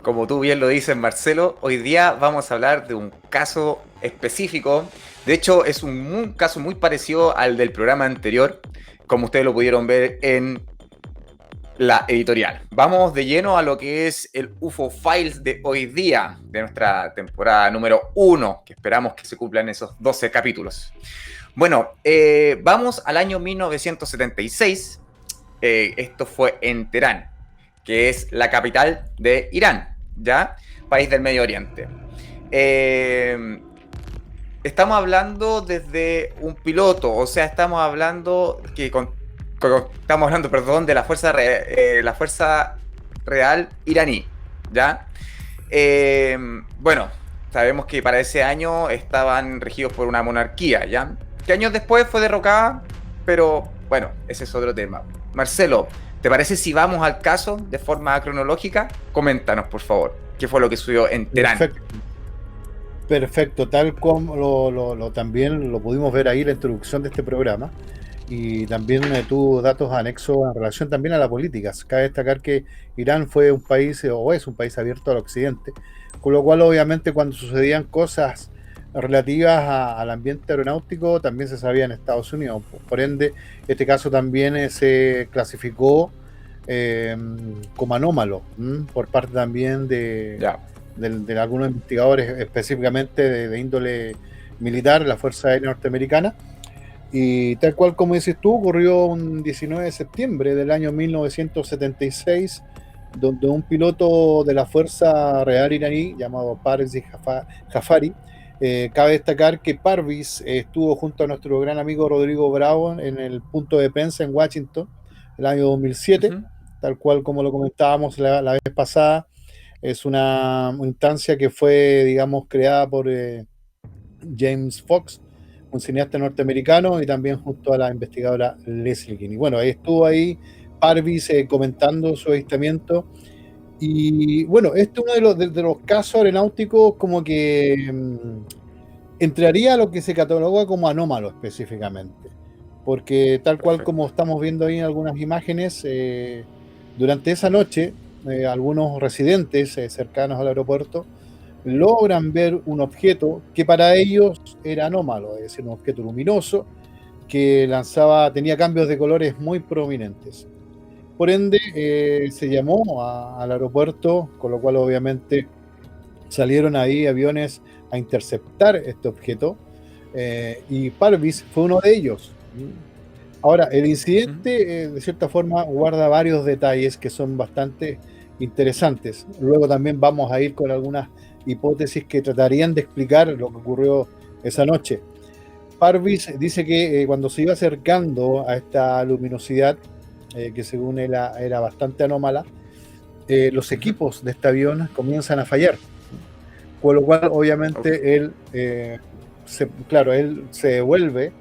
como tú bien lo dices, Marcelo, hoy día vamos a hablar de un caso específico. De hecho, es un caso muy parecido al del programa anterior, como ustedes lo pudieron ver en la editorial. Vamos de lleno a lo que es el UFO Files de hoy día, de nuestra temporada número 1, que esperamos que se cumplan esos 12 capítulos. Bueno, vamos al año 1976. Esto fue en Teherán, que es la capital de Irán, ¿ya? País del Medio Oriente. Eh, Estamos hablando desde un piloto, o sea, estamos hablando estamos hablando, perdón, de la fuerza real iraní, ¿ya? Eh, bueno, sabemos que para ese año estaban regidos por una monarquía, ¿ya? Que años después fue derrocada, pero bueno, ese es otro tema. Marcelo, ¿te parece si vamos al caso de forma cronológica? Coméntanos, por favor, qué fue lo que sucedió en Teherán. Perfecto, perfecto, tal como también lo pudimos ver ahí en la introducción de este programa, y también tuvo datos anexos en relación también a la política. Cabe destacar que Irán fue un país, o es un país abierto al occidente, con lo cual obviamente cuando sucedían cosas relativas al ambiente aeronáutico también se sabía en Estados Unidos. Por ende, este caso también se clasificó eh, como anómalo, por parte también Ya. de algunos investigadores, específicamente de índole militar, la Fuerza Aérea Norteamericana. Y tal cual como dices tú, ocurrió un 19 de septiembre del año 1976, donde un piloto de la Fuerza Real iraní llamado Parviz Jafari, cabe destacar que Parviz estuvo junto a nuestro gran amigo Rodrigo Bravo en el punto de prensa en Washington el año 2007, Ujú. tal cual como lo comentábamos la vez pasada. Es una instancia que fue, digamos, creada por James Fox, un cineasta norteamericano, y también junto a la investigadora Leslie King. Y bueno, ahí estuvo Parvis comentando su avistamiento. Y bueno, este es uno de los casos aeronáuticos como que entraría a lo que se cataloga como anómalo específicamente. Porque tal cual como Perfecto. estamos viendo ahí en algunas imágenes, durante esa noche, algunos residentes cercanos al aeropuerto logran ver un objeto que para ellos era anómalo, es decir, un objeto luminoso que tenía cambios de colores muy prominentes. Por ende, se llamó al aeropuerto, con lo cual obviamente salieron ahí aviones a interceptar este objeto, y Parvis fue uno de ellos. Ahora, el Ujú. incidente, de cierta forma, guarda varios detalles que son bastante interesantes. Luego también vamos a ir con algunas hipótesis que tratarían de explicar lo que ocurrió esa noche. Parvis dice que cuando se iba acercando a esta luminosidad, que según él era bastante anómala, los Ujú. equipos de este avión comienzan a fallar. Con lo cual, Ok. obviamente, él se devuelve,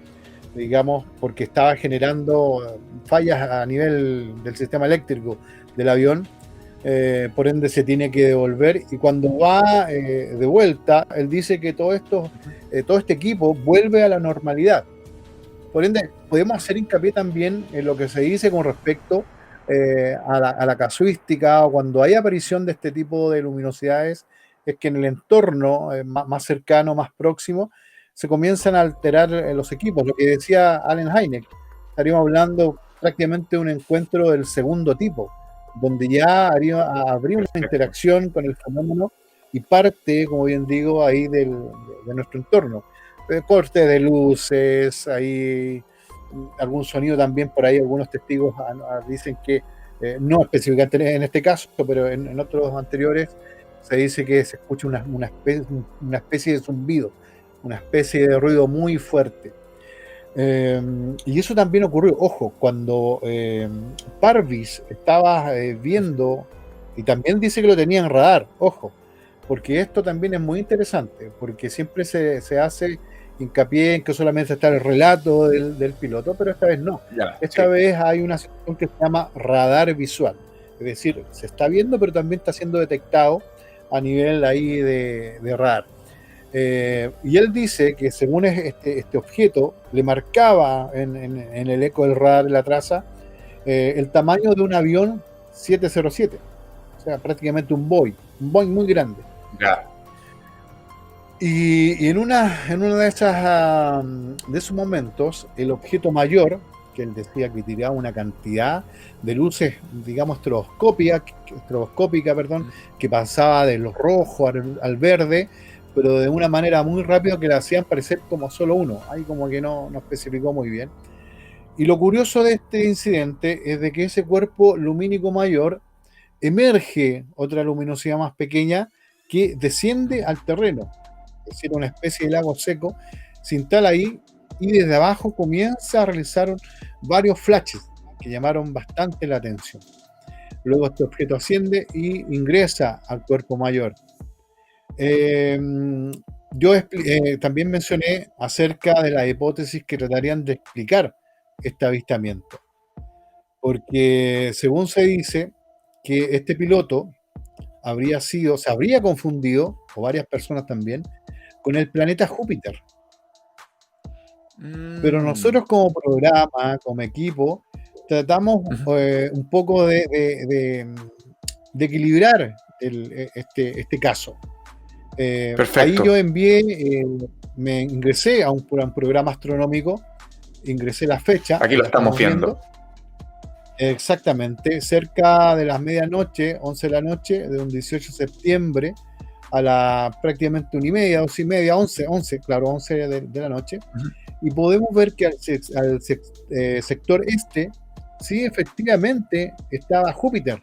digamos, porque estaba generando fallas a nivel del sistema eléctrico del avión. Por ende se tiene que devolver, y cuando va de vuelta, él dice que Ujú. todo este equipo vuelve a la normalidad. Por ende, podemos hacer hincapié también en lo que se dice con respecto a la casuística, o cuando hay aparición de este tipo de luminosidades, es que en el entorno más cercano, más próximo, se comienzan a alterar los equipos. Lo que decía Allen Hynek, estaríamos hablando prácticamente de un encuentro del segundo tipo, donde ya habría una Perfecto. interacción con el fenómeno y parte, como bien digo, ahí de nuestro entorno. Corte de luces, hay algún sonido también por ahí. Algunos testigos dicen que, no específicamente en este caso, pero en otros anteriores, se dice que se escucha una especie de zumbido, una especie de ruido muy fuerte. Eh, y eso también ocurrió, ojo, cuando Parvis estaba viendo, y también dice que lo tenía en radar, ojo, porque esto también es muy interesante, porque siempre se hace hincapié en que solamente está el relato del piloto, pero esta vez no. Ya, Esta sí. vez hay una sección que se llama radar visual, es decir, se está viendo, pero también está siendo detectado a nivel ahí de radar. Y él dice que según este objeto, le marcaba en el eco del radar de la traza el tamaño de un avión 707, o sea, prácticamente un Boeing. un Boeing muy grande. Ya. Y en una de esas de esos momentos, el objeto mayor, que él decía que tiraba una cantidad de luces, digamos, estroboscópica, perdón, que pasaba de lo rojo al verde, pero de una manera muy rápida que la hacían parecer como solo uno. Ahí como que no especificó muy bien. Y lo curioso de este incidente es de que ese cuerpo lumínico mayor emerge otra luminosidad más pequeña que desciende al terreno, es decir, una especie de lago seco, se instala ahí y desde abajo comienza a realizar varios flashes que llamaron bastante la atención. Luego este objeto asciende y ingresa al cuerpo mayor. Eh, yo también mencioné acerca de las hipótesis que tratarían de explicar este avistamiento, porque según se dice que este piloto se habría confundido, o varias personas también, con el planeta Júpiter. Pero nosotros como programa, como equipo, tratamos un poco de equilibrar este caso. Ahí yo me ingresé a un programa astronómico, ingresé la fecha. Aquí lo estamos viendo. Exactamente, cerca de las medianoche, 11 de la noche, de un 18 de septiembre, a la prácticamente 1:30, 2:30, 11 de la noche, y podemos ver que al sector este, sí, efectivamente, estaba Júpiter,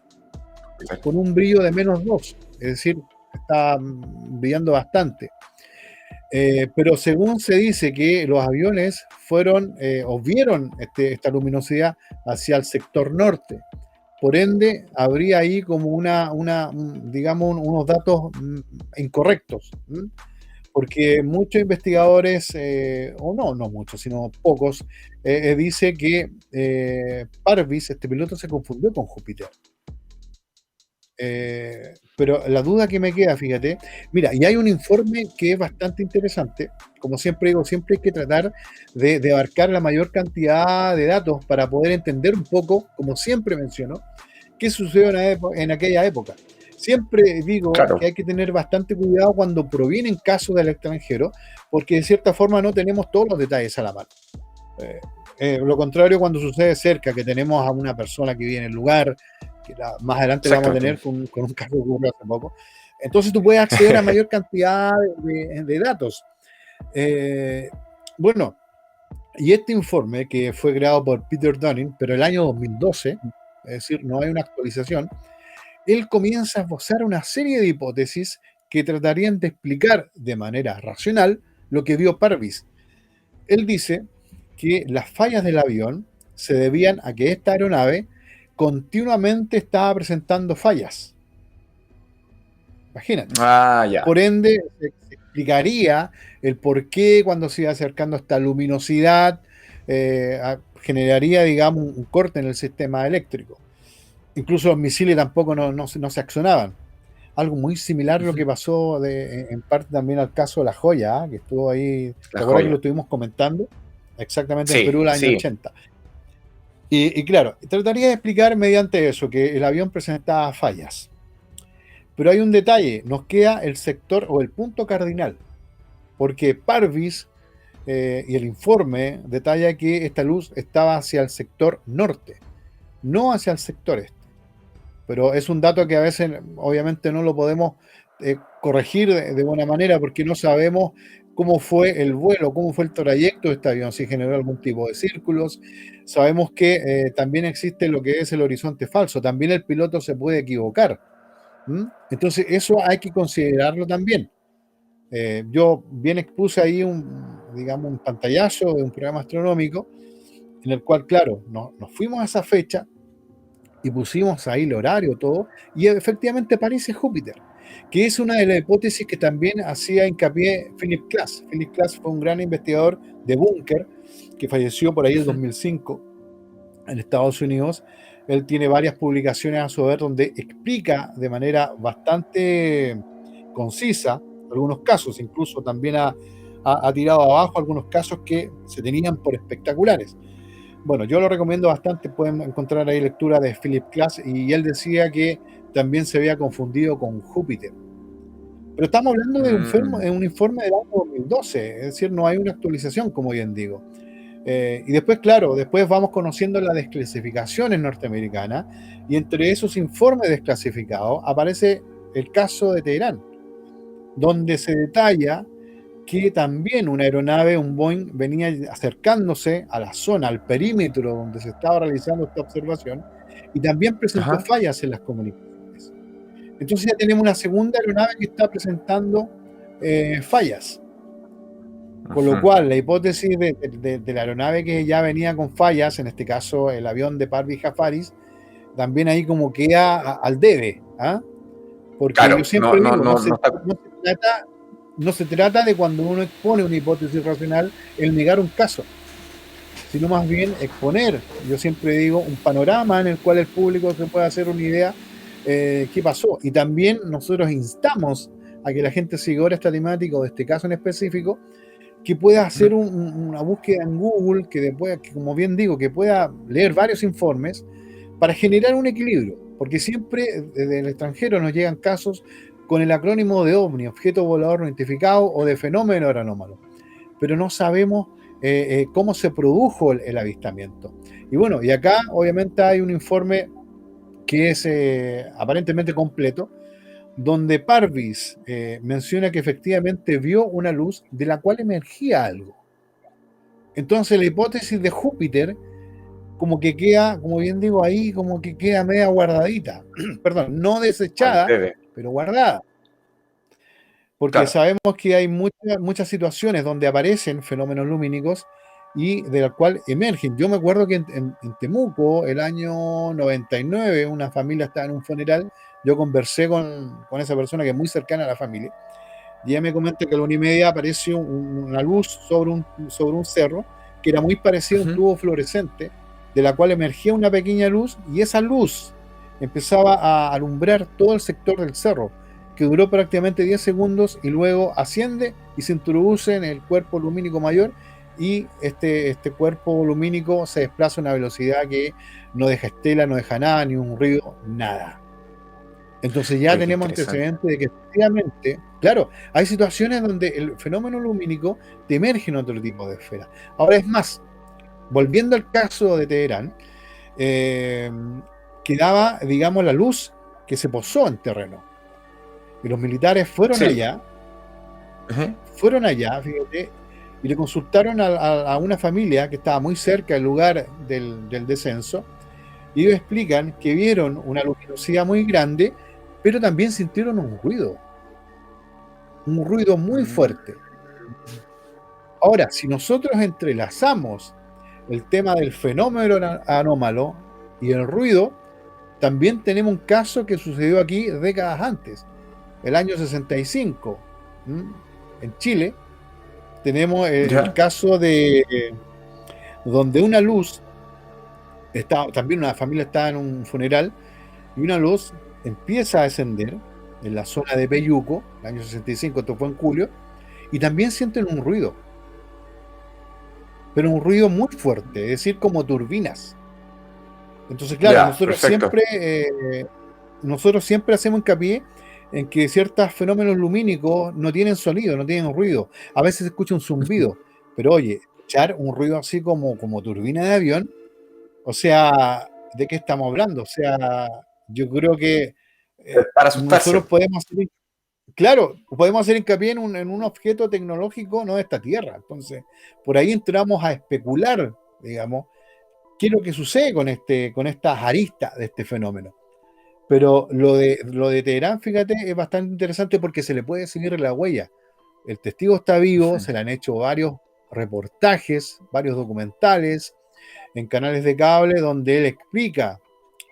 con un brillo de -2, es decir, está brillando bastante. Pero según se dice que los aviones vieron esta luminosidad hacia el sector norte. Por ende, habría ahí como digamos, unos datos incorrectos. Porque muchos investigadores, o no muchos, sino pocos, dice que Parvis, este piloto, se confundió con Júpiter. Pero la duda que me queda, fíjate, mira, y hay un informe que es bastante interesante. Como siempre digo, siempre hay que tratar de abarcar la mayor cantidad de datos para poder entender un poco, como siempre menciono, qué sucedió en aquella época. Siempre digo que hay que tener bastante cuidado cuando provienen casos del extranjero, porque de cierta forma no tenemos todos los detalles a la mano. Lo contrario cuando sucede cerca, que tenemos a una persona que vive en el lugar, que más adelante vamos a tener con un caso que ocurrió hace poco. Entonces tú puedes acceder a mayor cantidad de datos. Bueno, y este informe que fue creado por Peter Dunning, pero el año 2012, es decir, no hay una actualización, él comienza a esbozar una serie de hipótesis que tratarían de explicar de manera racional lo que vio Parvis. Él dice que las fallas del avión se debían a que esta aeronave continuamente estaba presentando fallas. Imagínate. Por ende, se explicaría el por qué cuando se iba acercando esta luminosidad generaría, digamos, un corte en el sistema eléctrico. Incluso los misiles tampoco no se accionaban. Algo muy similar a lo que pasó en parte también al caso de La Joya, que estuvo ahí, ¿te acuerdas que lo estuvimos comentando? Exactamente, en Perú, el año 80. Y claro, trataría de explicar mediante eso, que el avión presentaba fallas. Pero hay un detalle, nos queda el sector o el punto cardinal, porque Parvis y el informe detalla que esta luz estaba hacia el sector norte, no hacia el sector este. Pero es un dato que a veces obviamente no lo podemos corregir de buena manera porque no sabemos cómo fue el vuelo, cómo fue el trayecto de este avión, si generó algún tipo de círculos. Sabemos que también existe lo que es el horizonte falso, también el piloto se puede equivocar. Entonces eso hay que considerarlo también. Yo bien expuse ahí un pantallazo de un programa astronómico en el cual, claro, nos fuimos a esa fecha y pusimos ahí el horario, todo, y efectivamente aparece Júpiter, que es una de las hipótesis que también hacía hincapié Philip Klass. Philip Klass fue un gran investigador de búnker que falleció por ahí en 2005 en Estados Unidos. Él tiene varias publicaciones a su vez donde explica de manera bastante concisa algunos casos, incluso también ha tirado abajo algunos casos que se tenían por espectaculares. Bueno, yo lo recomiendo bastante, pueden encontrar ahí lectura de Philip Klass, y él decía que también se había confundido con Júpiter. Pero estamos hablando de un informe del año 2012, es decir, no hay una actualización, como bien digo. Y después, claro, después vamos conociendo las desclasificaciones norteamericanas, y entre esos informes desclasificados aparece el caso de Teherán, donde se detalla que también una aeronave, un Boeing, venía acercándose a la zona, al perímetro donde se estaba realizando esta observación, y también presentó Ajá. fallas en las comunicaciones. Entonces ya tenemos una segunda aeronave que está presentando fallas. Con lo Ujú. cual, la hipótesis de la aeronave que ya venía con fallas, en este caso el avión de Parvez Jafaris, también ahí como queda al debe, ¿ah? Porque yo Claro, no, siempre no, digo, no, no está. no se trata de cuando uno expone una hipótesis racional el negar un caso, sino más bien exponer, yo siempre digo, un panorama en el cual el público se pueda hacer una idea qué pasó. Y también nosotros instamos a que la gente siga esta temática o de este caso en específico, que pueda hacer una búsqueda en Google, que después, que como bien digo, que pueda leer varios informes para generar un equilibrio, porque siempre desde el extranjero nos llegan casos con el acrónimo de OVNI, objeto volador no identificado, o de fenómeno anómalo, pero no sabemos cómo se produjo el avistamiento. Y bueno, y acá obviamente hay un informe que es aparentemente completo, donde Parvis menciona que efectivamente vio una luz de la cual emergía algo. Entonces la hipótesis de Júpiter como que queda, como bien digo, ahí como que queda media guardadita. Perdón, no Al desechada, debe. pero guardada. Porque Claro. sabemos que hay muchas situaciones donde aparecen fenómenos lumínicos y de la cual emergen. Yo me acuerdo que en Temuco, el año 99, una familia estaba en un funeral, yo conversé con esa persona que es muy cercana a la familia, y ella me comenta que a la 1:30 apareció una luz sobre un cerro, que era muy parecido a un Ujú. tubo fluorescente, de la cual emergía una pequeña luz, y esa luz empezaba a alumbrar todo el sector del cerro, que duró prácticamente 10 segundos, y luego asciende y se introduce en el cuerpo lumínico mayor, y este cuerpo lumínico se desplaza a una velocidad que no deja estela, no deja nada, ni un ruido, nada. Entonces ya Oye, qué tenemos interesante. antecedentes de que efectivamente, claro, hay situaciones donde el fenómeno lumínico te emerge en otro tipo de esfera. Ahora es más, volviendo al caso de Teherán, eh, quedaba, digamos, la luz que se posó en terreno. Y los militares Sí. Ujú. fueron allá, fíjate, y le consultaron a una familia que estaba muy cerca del lugar del descenso, y ellos explican que vieron una luminosidad muy grande, pero también sintieron un ruido muy Mm. fuerte. Ahora, si nosotros entrelazamos el tema del fenómeno anómalo y el ruido, también tenemos un caso que sucedió aquí décadas antes, el año 65, ¿m? En Chile, tenemos el ¿Ya? caso de donde una luz, también una familia estaba en un funeral, y una luz empieza a descender en la zona de Peyuco, el año 65, esto fue en julio, y también sienten un ruido, pero un ruido muy fuerte, es decir, como turbinas. Entonces, claro, Ya, perfecto. nosotros siempre hacemos hincapié en que ciertos fenómenos lumínicos no tienen sonido, no tienen ruido. A veces se escucha un Ujú. zumbido, pero oye, escuchar un ruido así como turbina de avión, o sea, ¿de qué estamos hablando? O sea, yo creo que Es para nosotros asustarse. podemos hacer, claro, podemos hacer hincapié en un objeto tecnológico no de esta Tierra. Entonces, por ahí entramos a especular, digamos, qué es lo que sucede con estas aristas de este fenómeno. Pero lo de Teherán, fíjate, es bastante interesante porque se le puede seguir la huella. El testigo está vivo, Ujú. se le han hecho varios reportajes, varios documentales en canales de cable donde él explica,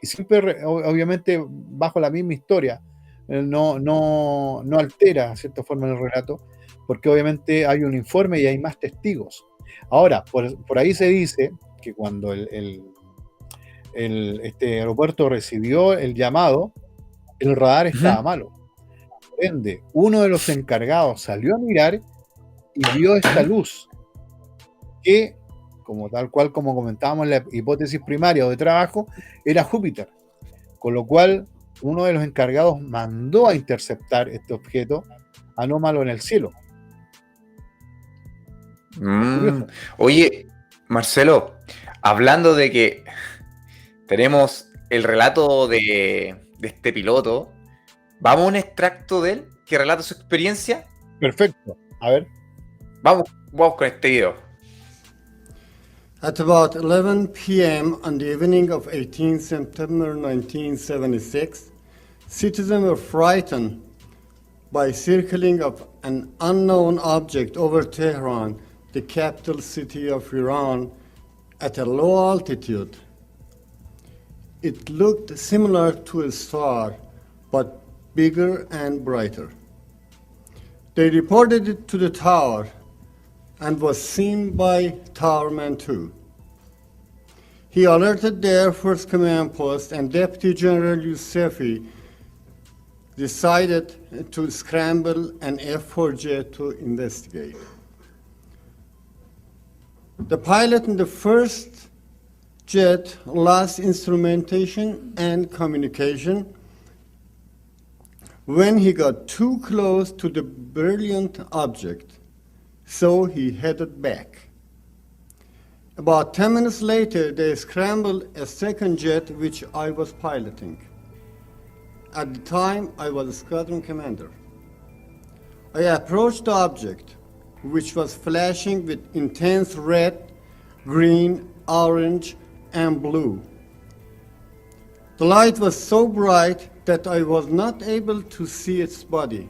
y siempre, obviamente, bajo la misma historia, no altera, de cierta forma, el relato, porque obviamente hay un informe y hay más testigos. Ahora, por ahí se dice que cuando este aeropuerto recibió el llamado, el radar Ujú. estaba malo. Por ende, uno de los encargados salió a mirar y vio esta Ujú. luz que, como tal cual como comentábamos en la hipótesis primaria o de trabajo, era Júpiter. Con lo cual uno de los encargados mandó a interceptar este objeto anómalo en el cielo. Es curioso. Oye, Marcelo, hablando de que tenemos el relato de este piloto, ¿vamos a un extracto de él que relata su experiencia? Perfecto. A ver. Vamos con este video. At about 11 p.m. on the evening of 18 September 1976, citizens were frightened by circling of an unknown object over Tehran, the capital city of Iran, at a low altitude. It looked similar to a star, but bigger and brighter. They reported it to the tower and was seen by Towerman 2. He alerted the Air Force Command Post, and Deputy General Yousefi decided to scramble an F-4 jet to investigate. The pilot in the first jet lost instrumentation and communication when he got too close to the brilliant object, so he headed back. About 10 minutes later, they scrambled a second jet which I was piloting. At the time, I was a squadron commander. I approached the object, which was flashing with intense red, green, orange, and blue. The light was so bright that I was not able to see its body.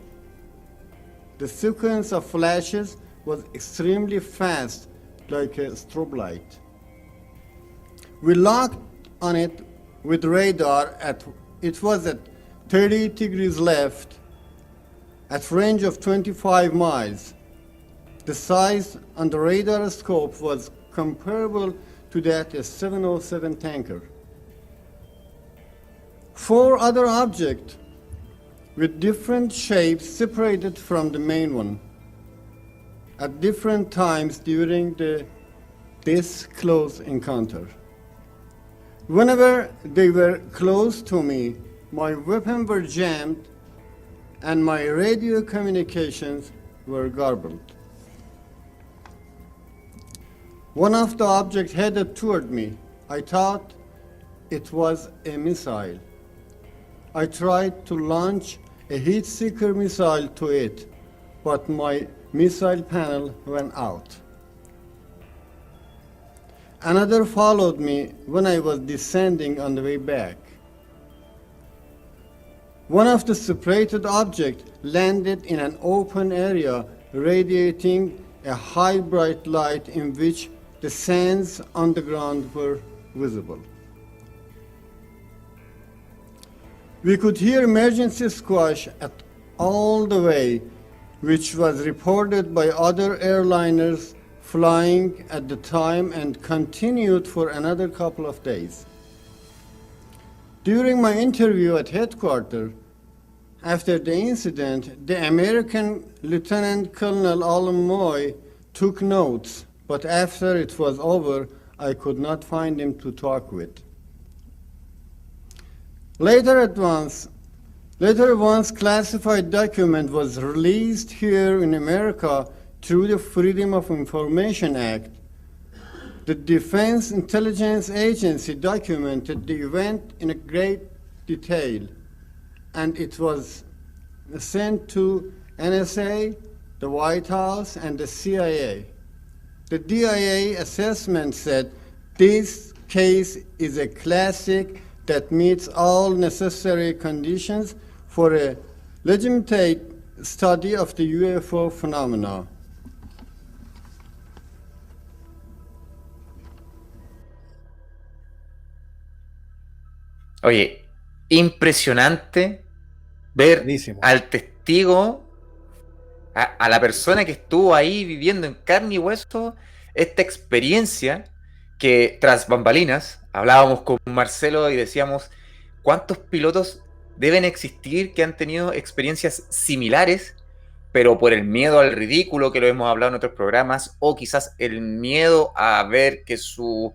The sequence of flashes was extremely fast, like a strobe light. We locked on it with radar it was at 30 degrees left, at range of 25 miles. The size on the radar scope was comparable to that of a 707 tanker. 4 other objects with different shapes separated from the main one at different times during this close encounter. Whenever they were close to me, my weapons were jammed and my radio communications were garbled. One of the objects headed toward me. I thought it was a missile. I tried to launch a heat-seeker missile to it, but my missile panel went out. Another followed me when I was descending on the way back. One of the separated objects landed in an open area, radiating a high bright light in which the sands on the ground were visible. We could hear emergency squash at all the way, which was reported by other airliners flying at the time and continued for another couple of days. During my interview at headquarters, after the incident, the American Lieutenant Colonel Alan Moy took notes, but after it was over, I could not find him to talk with. Later, once classified document was released here in America through the Freedom of Information Act. The Defense Intelligence Agency documented the event in a great detail, and it was sent to NSA, the White House, and the CIA. The DIA assessment said this case is a classic that meets all necessary conditions for a legitimate study of the UFO phenomena. Oye, impresionante ver Buenísimo. al testigo, a la persona que estuvo ahí viviendo en carne y hueso esta experiencia que tras bambalinas hablábamos con Marcelo y decíamos cuántos pilotos deben existir que han tenido experiencias similares, pero por el miedo al ridículo, que lo hemos hablado en otros programas, o quizás el miedo a ver que sus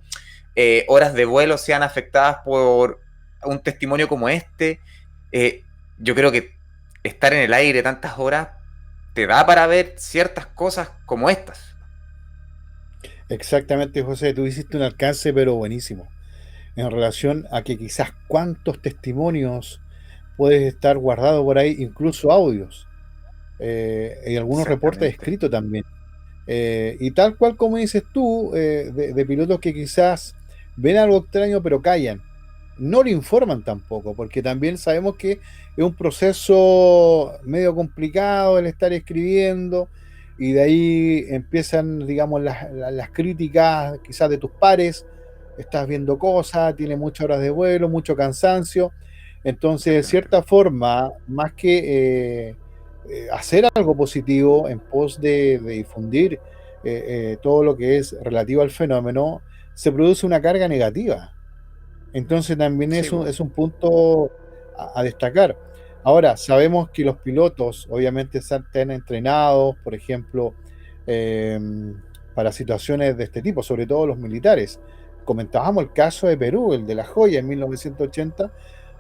horas de vuelo sean afectadas por un testimonio como este, eh, yo creo que estar en el aire tantas horas te da para ver ciertas cosas como estas. Exactamente, José, tú hiciste un alcance, pero buenísimo, en relación a que quizás cuántos testimonios puedes estar guardado por ahí, incluso audios, y algunos reportes Exactamente. escritos también. Y tal cual como dices tú, de pilotos que quizás ven algo extraño pero callan, no le informan tampoco, porque también sabemos que es un proceso medio complicado el estar escribiendo, y de ahí empiezan, digamos, las críticas quizás de tus pares. Estás viendo cosas, tiene muchas horas de vuelo, mucho cansancio. Entonces, de Exactamente. cierta forma, más que hacer algo positivo en pos de difundir todo lo que es relativo al fenómeno, se produce una carga negativa. Entonces también Sí, po. es un punto a destacar. Ahora, sabemos que los pilotos obviamente están entrenados, por ejemplo, eh, para situaciones de este tipo, sobre todo los militares. Comentábamos el caso de Perú, el de La Joya en 1980,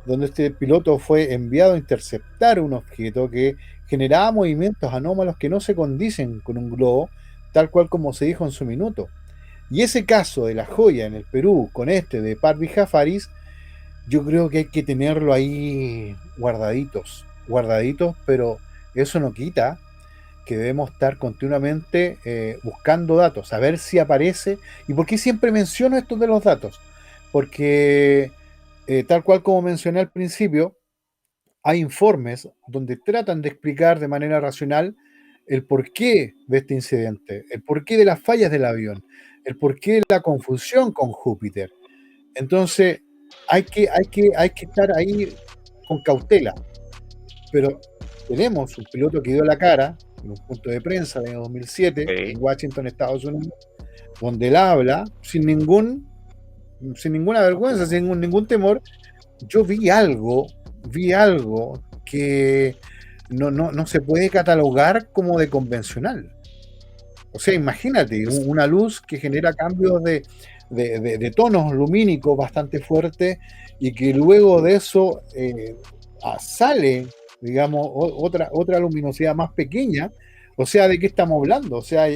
donde este piloto fue enviado a interceptar un objeto que generaba movimientos anómalos que no se condicen con un globo, tal cual como se dijo en su minuto. Y ese caso de La Joya en el Perú con este de Parvi Jafaris, yo creo que hay que tenerlo ahí guardaditos, guardaditos, pero eso no quita que debemos estar continuamente buscando datos, a ver si aparece. ¿Y por qué siempre menciono esto de los datos? Porque tal cual como mencioné al principio, hay informes donde tratan de explicar de manera racional el porqué de este incidente, el porqué de las fallas del avión, el porqué de la confusión con Júpiter. Entonces, hay que estar ahí con cautela, pero tenemos un piloto que dio la cara en un punto de prensa de 2007 en Ok. Washington, Estados Unidos, donde él habla sin ninguna vergüenza, sin ningún temor. Yo vi algo que no se puede catalogar como de convencional. O sea, imagínate, una luz que genera cambios de tonos lumínicos bastante fuertes, y que luego de eso sale, digamos, otra luminosidad más pequeña. O sea, ¿de qué estamos hablando? O sea,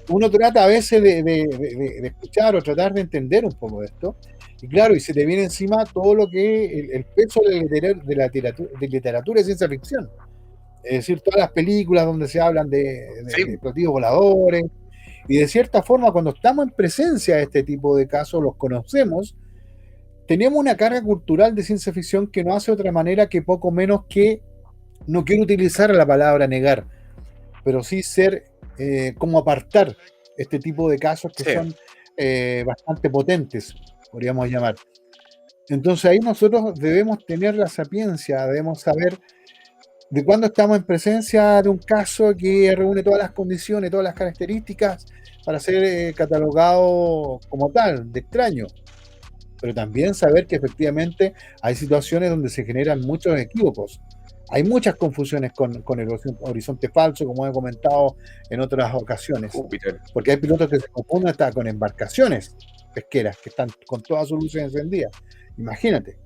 uno trata a veces de escuchar o tratar de entender un poco de esto, y claro, y se te viene encima todo lo que es el peso de literatura y ciencia ficción. Es decir, todas las películas donde se hablan de Sí, platillos voladores, y de cierta forma, cuando estamos en presencia de este tipo de casos, los conocemos, tenemos una carga cultural de ciencia ficción que no hace otra manera que poco menos que, no quiero utilizar la palabra negar, pero sí ser, como apartar este tipo de casos que sí. son bastante potentes, podríamos llamar. Entonces ahí nosotros debemos tener la sapiencia, debemos saber de cuando estamos en presencia de un caso que reúne todas las condiciones, todas las características para ser catalogado como tal, de extraño. Pero también saber que efectivamente hay situaciones donde se generan muchos equívocos. Hay muchas confusiones con el horizonte falso, como he comentado en otras ocasiones, Júpiter. porque hay pilotos que se confunden hasta con embarcaciones pesqueras que están con todas sus luces encendidas. Imagínate.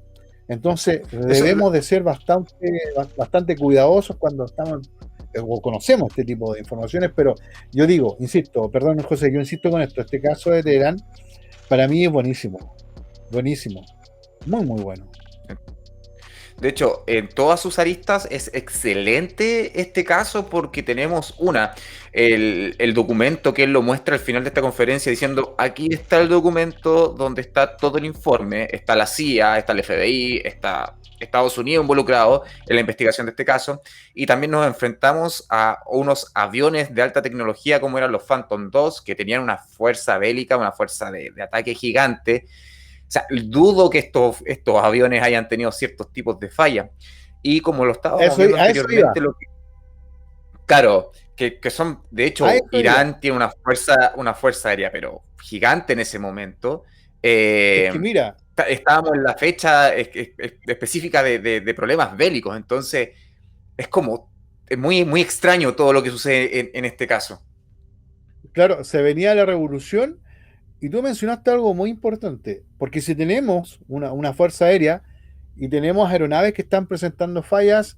Entonces, Eso, debemos de ser bastante cuidadosos cuando estamos o conocemos este tipo de informaciones, pero yo digo, insisto, perdón, José, yo insisto con esto, este caso de Teherán para mí es buenísimo, buenísimo, muy bueno. de hecho, en todas sus aristas es excelente este caso porque tenemos el documento que él lo muestra al final de esta conferencia diciendo, aquí está el documento donde está todo el informe, está la CIA, está el FBI, está Estados Unidos involucrado en la investigación de este caso, y también nos enfrentamos a unos aviones de alta tecnología como eran los Phantom 2, que tenían una fuerza bélica, una fuerza de ataque gigante. O sea, dudo que estos aviones hayan tenido ciertos tipos de fallas. Y como lo estábamos viendo A eso iba, anteriormente, claro, que son, de a hecho, eso iba. Irán tiene una fuerza aérea, pero gigante en ese momento. Es Eh, que mira, Estábamos en la fecha específica de problemas bélicos, entonces es como es muy extraño todo lo que sucede en este caso. claro, se venía la revolución, y tú mencionaste algo muy importante, porque si tenemos una fuerza aérea y tenemos aeronaves que están presentando fallas.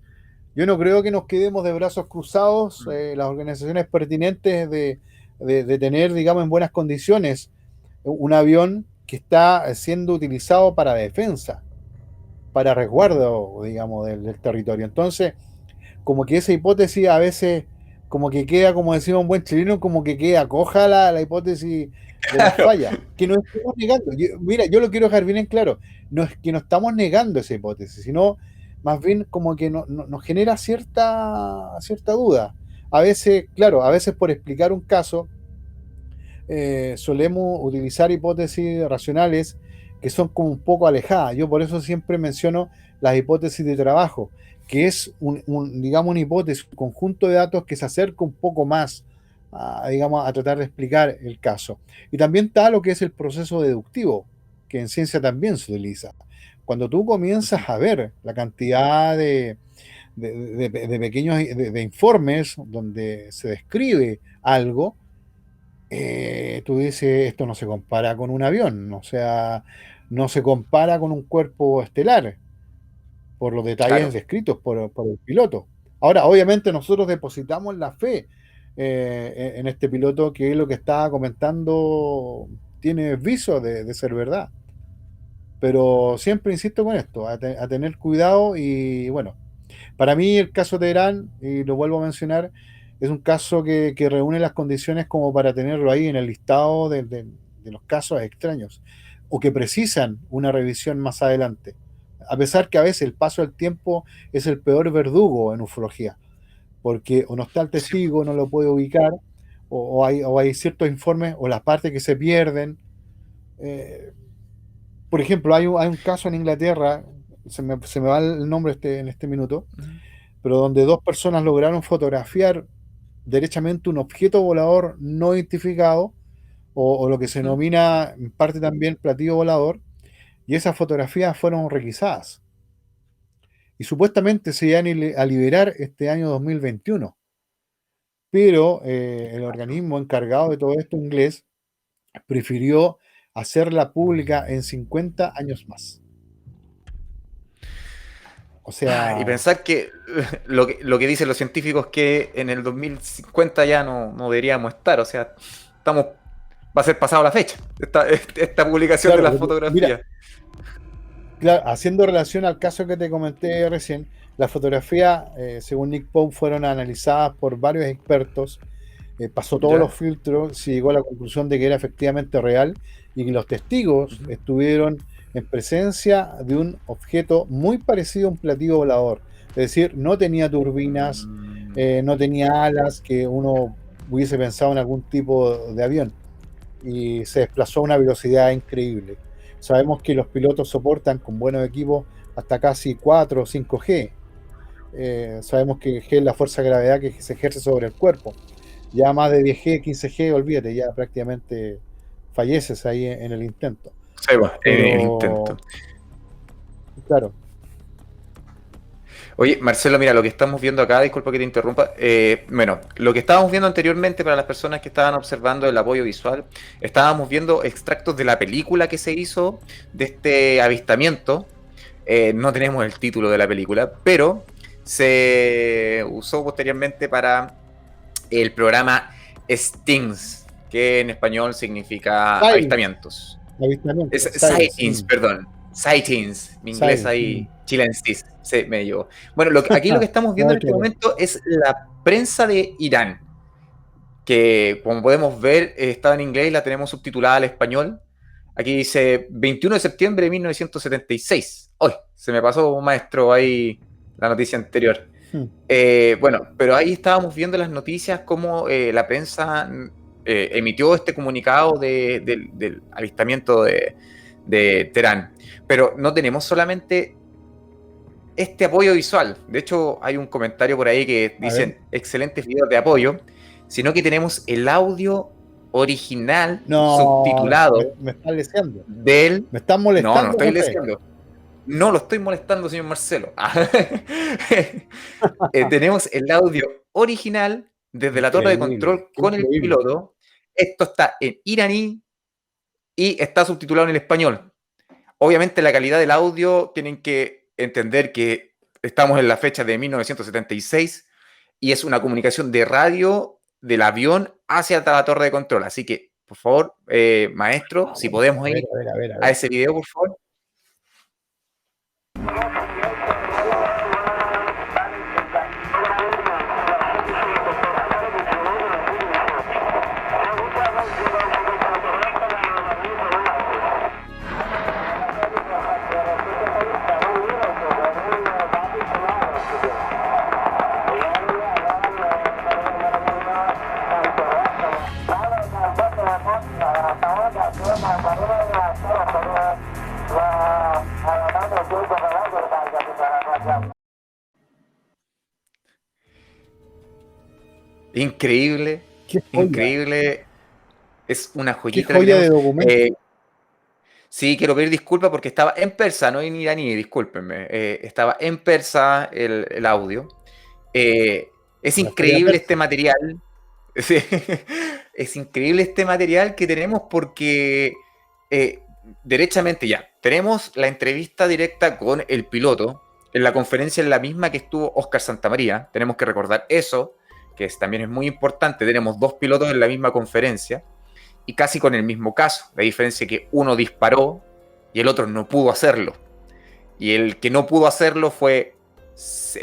Yo no creo que nos quedemos de brazos cruzados, las organizaciones pertinentes de tener, digamos, en buenas condiciones un avión que está siendo utilizado para defensa, para resguardo, digamos, del territorio. Entonces, como que esa hipótesis a veces, como que queda, como decimos un buen chileno, como que queda coja la hipótesis de las Claro. fallas, que no estamos negando. Mira, yo lo quiero dejar bien en claro, no es que no estamos negando esa hipótesis, sino más bien como que nos genera cierta duda. A veces, claro, a veces por explicar un caso, solemos utilizar hipótesis racionales que son como un poco alejadas. Yo por eso siempre menciono las hipótesis de trabajo, que es digamos, una hipótesis, un conjunto de datos que se acerca un poco más digamos, a tratar de explicar el caso. Y también está lo que es el proceso deductivo, que en ciencia también se utiliza. Cuando tú comienzas a ver la cantidad de pequeños de informes donde se describe algo, tú dices, esto no se compara con un avión, o sea, no se compara con un cuerpo estelar, por los detalles Claro. descritos por el piloto. Ahora, obviamente nosotros depositamos la fe en este piloto, que es lo que estaba comentando, tiene viso de ser verdad. Pero siempre insisto con esto, a tener cuidado y bueno, para mí el caso de Teherán, y lo vuelvo a mencionar, es un caso que reúne las condiciones como para tenerlo ahí en el listado de los casos extraños o que precisan una revisión más adelante. A pesar que a veces el paso del tiempo es el peor verdugo en ufología, porque o no está el Sí. testigo, no lo puede ubicar, o hay ciertos informes o las partes que se pierden. Eh, por ejemplo, hay un caso en Inglaterra, se me va el nombre en este minuto, pero donde dos personas lograron fotografiar derechamente un objeto volador no identificado, o lo que se Ujú. denomina en parte también platillo volador, y esas fotografías fueron requisadas. Y supuestamente se iban a liberar este año 2021, pero el organismo encargado de todo esto inglés prefirió hacerla pública en 50 años más. O Y sea, pensar que lo que dicen los científicos, que en el 2050 ya no deberíamos estar, o sea, estamos, va a ser pasado la fecha, esta publicación de claro, las mira, fotografías. claro, haciendo relación al caso que te comenté recién, las fotografías, según Nick Pope, fueron analizadas por varios expertos, pasó todos los ¿Ya? filtros, se llegó a la conclusión de que era efectivamente real y que los testigos Ujú. estuvieron en presencia de un objeto muy parecido a un platillo volador. Es decir, no tenía turbinas, Mm. no tenía alas que uno hubiese pensado en algún tipo de avión, y se desplazó a una velocidad increíble. Sabemos que los pilotos soportan con buenos equipos hasta casi 4 o 5G. Sabemos que G es la fuerza de gravedad que se ejerce sobre el cuerpo. Ya más de 10G, 15G, olvídate, ya prácticamente falleces ahí en el intento. Sí, pues, en el Pero, intento. claro, Oye, Marcelo, mira, lo que estamos viendo acá, disculpa que te interrumpa, bueno, lo que estábamos viendo anteriormente para las personas que estaban observando el apoyo visual, estábamos viendo extractos de la película que se hizo de este avistamiento. No tenemos el título de la película, pero se usó posteriormente para el programa Stings, que en español significa sightings, avistamientos. Es avistamiento, sightings, sightings, perdón. Sightings. Mi inglés sightings. ahí, chilensis, se me llevó. Bueno, aquí lo que estamos No viendo hay en este problema. momento es la prensa de Irán, que como podemos ver estaba en inglés y la tenemos subtitulada al español. Aquí dice 21 de septiembre de 1976. Hoy se me pasó, maestro, ahí la noticia anterior. Hmm. Bueno, pero ahí estábamos viendo las noticias, cómo la prensa emitió este comunicado del avistamiento de Teherán. Pero no tenemos solamente este apoyo visual. De hecho, hay un comentario por ahí que A ver. dicen excelentes videos de apoyo, sino que tenemos el audio original No, subtitulado me están leseando. del... Me están No, no molestando, estoy José. leyendo. No lo estoy molestando, señor Marcelo. Tenemos el audio original desde la torre de Increíble, control qué con el increíble. piloto. Esto está en iraní y está subtitulado en el español. Obviamente la calidad del audio tienen que entender que estamos en la fecha de 1976 y es una comunicación de radio del avión hacia la torre de control. Así que, por favor, maestro, si podemos ir a ese video, por favor. Increíble, increíble. Es una joyita. Qué joya de documento. Sí, quiero pedir disculpas porque estaba en persa, no en iraní, discúlpenme. Estaba en persa el audio. Es increíble este material. Sí, es increíble este material que tenemos porque derechamente ya, tenemos la entrevista directa con el piloto, en la conferencia en la misma que estuvo Óscar Santamaría, tenemos que recordar eso, que también es muy importante, tenemos dos pilotos en la misma conferencia y casi con el mismo caso, la diferencia es que uno disparó y el otro no pudo hacerlo, y el que no pudo hacerlo fue, si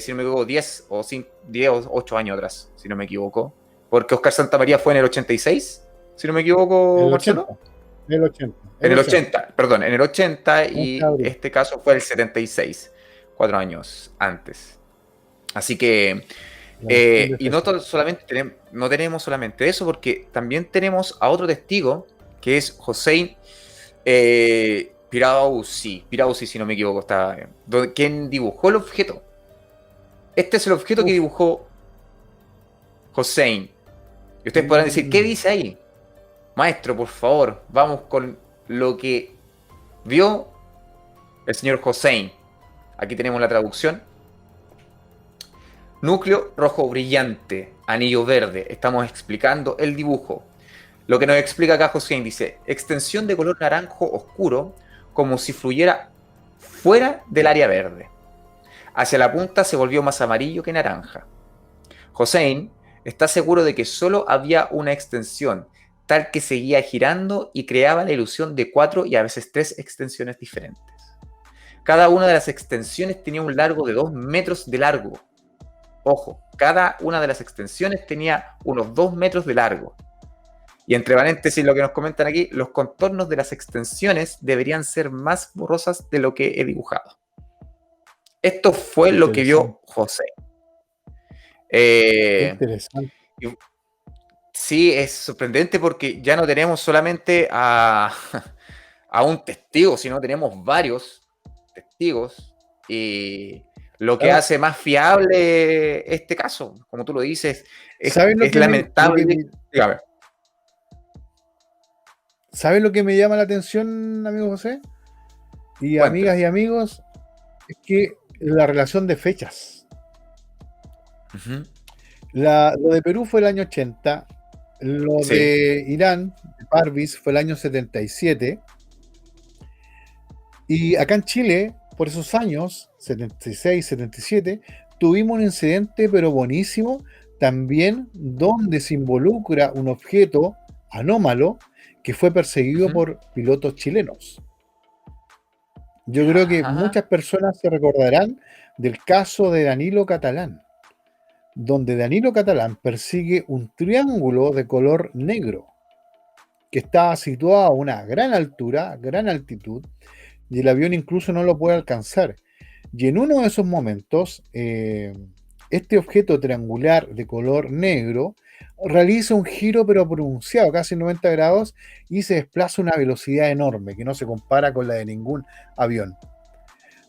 no me equivoco, 10 o 8 años atrás, si no me equivoco, porque Óscar Santamaría fue en el 86, si no me equivoco, Marcelo. En el 80. En el 80, perdón, en el 80 y este caso fue el 76, 4 años antes. Así que, y no tenemos solamente eso, porque también tenemos a otro testigo, que es Hossein Pirausi, si no me equivoco, está quien dibujó el objeto. Este es el objeto que dibujó Hossein. Y ustedes podrán decir, ¿qué dice ahí? Maestro, por favor, vamos con lo que vio el señor Hossein. Aquí tenemos la traducción. Núcleo rojo brillante, anillo verde. Estamos explicando el dibujo. Lo que nos explica acá Hossein dice, extensión de color naranjo oscuro, como si fluyera fuera del área verde. Hacia la punta se volvió más amarillo que naranja. Hossein está seguro de que solo había una extensión, tal que seguía girando y creaba la ilusión de 4 y a veces 3 extensiones diferentes. Cada una de las extensiones tenía un largo de 2 metros de largo. Ojo, cada una de las extensiones tenía unos 2 metros de largo. Y entre paréntesis lo que nos comentan aquí, los contornos de las extensiones deberían ser más borrosas de lo que he dibujado. Esto fue lo que vio José. Interesante. Sí, es sorprendente porque ya no tenemos solamente a un testigo, sino tenemos varios testigos y lo que hace más fiable este caso, como tú lo dices, es lamentable. ¿Sabes lo que me llama la atención, amigo José? Y amigas y amigos, es que la relación de fechas. Lo de Perú fue el año 80, lo de Irán, de Parvis, fue el año 77, y acá en Chile, por esos años, 76, 77, tuvimos un incidente, pero buenísimo, también donde se involucra un objeto anómalo que fue perseguido por pilotos chilenos. Yo creo que muchas personas se recordarán del caso de Danilo Catalán, donde Danilo Catalán persigue un triángulo de color negro que está situado a una gran altura, gran altitud, y el avión incluso no lo puede alcanzar. Y en uno de esos momentos, este objeto triangular de color negro realiza un giro pero pronunciado, casi 90 grados, y se desplaza a una velocidad enorme que no se compara con la de ningún avión.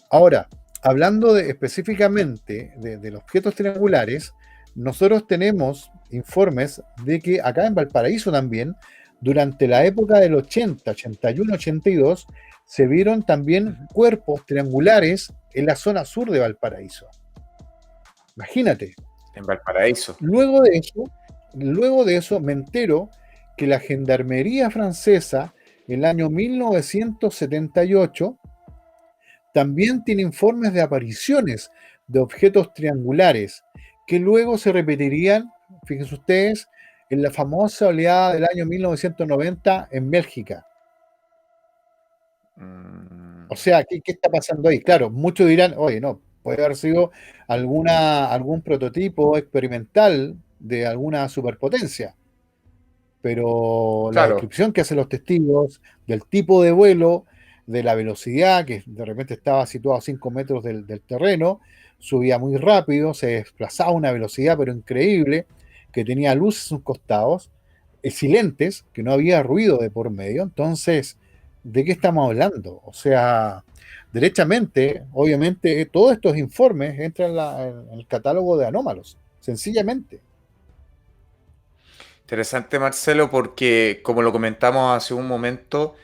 Ahora, hablando específicamente de los objetos triangulares, nosotros tenemos informes de que acá en Valparaíso también, durante la época del 80, 81, 82, se vieron también cuerpos triangulares en la zona sur de Valparaíso. Imagínate. En Valparaíso. Luego de eso me entero que la Gendarmería francesa, en el año 1978, También tiene informes de apariciones de objetos triangulares que luego se repetirían, fíjense ustedes, en la famosa oleada del año 1990 en Bélgica. O sea, ¿qué está pasando ahí? Claro, muchos dirán, oye, no, puede haber sido algún prototipo experimental de alguna superpotencia, pero la Claro, descripción que hacen los testigos del tipo de vuelo, de la velocidad, que de repente estaba situado a 5 metros del terreno, subía muy rápido, se desplazaba a una velocidad pero increíble, que tenía luces a sus costados, silentes, que no había ruido de por medio. Entonces, ¿de qué estamos hablando? O sea, derechamente, obviamente, todos estos informes entran en el catálogo de anómalos, sencillamente. interesante, Marcelo, porque como lo comentamos hace un momento,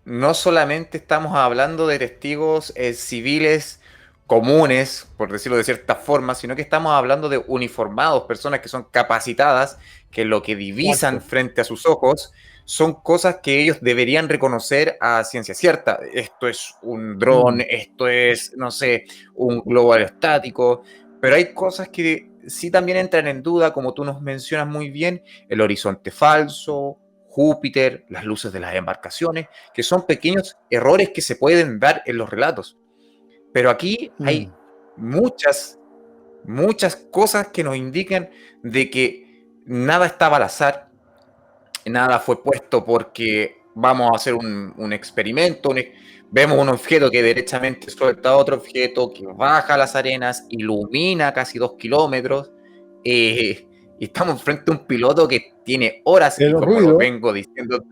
no solamente estamos hablando de testigos civiles comunes, por decirlo de cierta forma, sino que estamos hablando de uniformados, personas que son capacitadas, que lo que divisan Exacto. frente a sus ojos son cosas que ellos deberían reconocer a ciencia cierta. Esto es un dron, Mm, esto es, no sé, un globo aerostático, pero hay cosas que sí también entran en duda, como tú nos mencionas muy bien, el horizonte falso, Júpiter, las luces de las embarcaciones, que son pequeños errores que se pueden dar en los relatos. Pero aquí hay mm. muchas, muchas cosas que nos indican de que nada estaba al azar, nada fue puesto porque vamos a hacer un experimento, vemos un objeto que derechamente suelta otro objeto, que baja las arenas, ilumina casi 2 kilómetros, y estamos frente a un piloto que tiene horas, De y los como lo ruidos, vengo diciendo,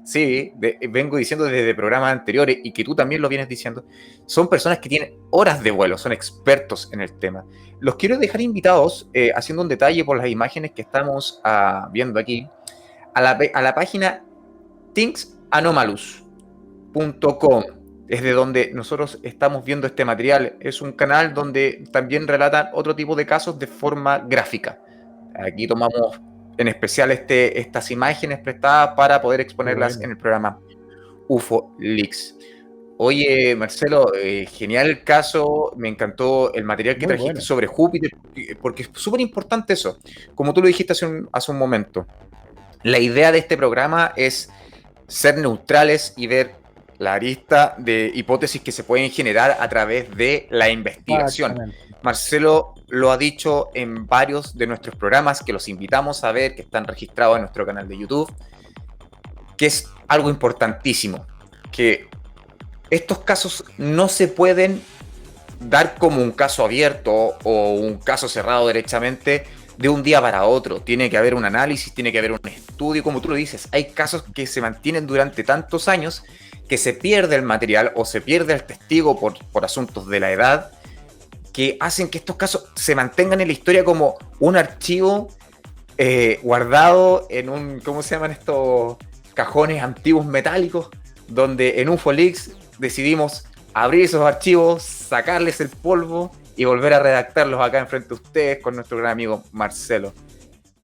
sí, vengo diciendo desde programas anteriores, y que tú también lo vienes diciendo, son personas que tienen horas de vuelo, son expertos en el tema. Los quiero dejar invitados, haciendo un detalle por las imágenes que estamos viendo aquí, a la página thingsanomalous.com. Es de donde nosotros estamos viendo este material. Es un canal donde también relatan otro tipo de casos de forma gráfica. Aquí tomamos en especial estas imágenes prestadas para poder qué exponerlas en bueno, el programa UFO Leaks. Oye, Marcelo, genial el caso, me encantó el material que muy trajiste bueno. sobre Júpiter, porque es súper importante eso. Como tú lo dijiste hace un momento, la idea de este programa es ser neutrales y ver la arista de hipótesis que se pueden generar a través de la investigación. Exactamente. Marcelo lo ha dicho en varios de nuestros programas que los invitamos a ver, que están registrados en nuestro canal de YouTube, que es algo importantísimo, que estos casos no se pueden dar como un caso abierto o un caso cerrado derechamente de un día para otro. Tiene que haber un análisis, tiene que haber un estudio, como tú lo dices. Hay casos que se mantienen durante tantos años que se pierde el material o se pierde el testigo por asuntos de la edad, que hacen que estos casos se mantengan en la historia como un archivo guardado en un, ¿cómo se llaman estos cajones antiguos metálicos? Donde en UFOLeaks decidimos abrir esos archivos, sacarles el polvo y volver a redactarlos acá enfrente de ustedes con nuestro gran amigo Marcelo.